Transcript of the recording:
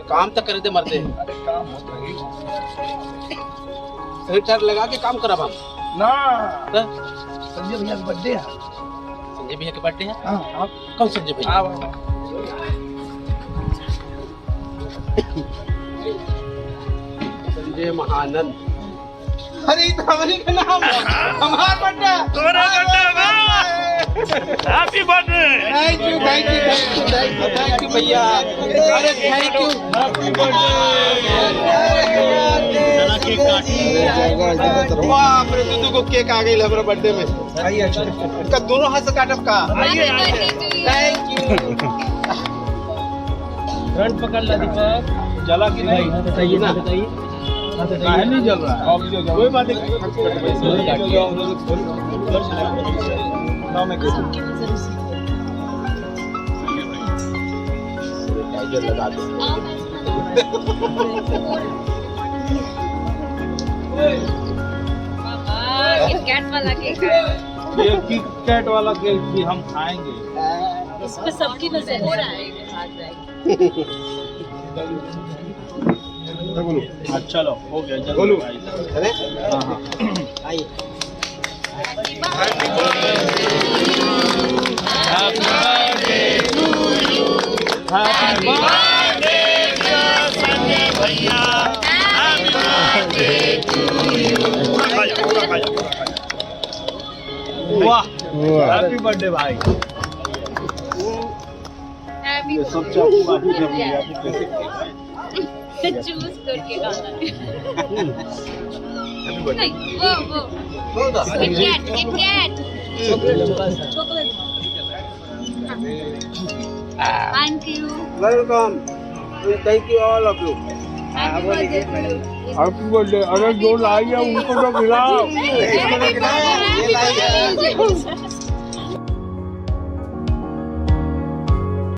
काम तो करे दे मरते। सही टाइम लगा के काम करब हम ना तो? संजय भैया का बर्थडे है। संजय भैया के बर्थडे है। हाँ कौन संजय भैया? संजय महानंद। अरे ये तो हमारी का नाम है। हमारा बर्थडे। तुम्हारा birthday happy birthday. Thank you भैया। अरे thank you. Happy birthday. Cake काटिए। वाह मेरे दूधू को केक आ गई हमारे बर्थडे में। आइए का दोनों हाथ से काटब का। आइए थैंक यू। फ्रंट पकड़ ला दीपक। जला कि नहीं बताइए ना। काहे नहीं जल रहा है? कोई बात नहीं। लगा दो। किटकैट वाला केक है। ये किट कैट वाला केक भी हम खाएंगे। इस पे सबकी नजर हो रहा है। हाँ चलो हो गया जल्दी बोलो। भाई। अरे हाँ हाँ आइए। Happy birthday to you. Happy birthday Sanjay भैया। Happy birthday to you. वाह हैप्पी बर्थडे भाई। ये सब चाकू वाकू जब लिया तो कैसे चूज करके खाना है। Happy birthday. नहीं वो KitKat chocolate. Thank you. Welcome. Thank you all of you. Happy birthday to you. Happy birthday. अरे जो लाई है उनको तो खिलाओ। Happy birthday.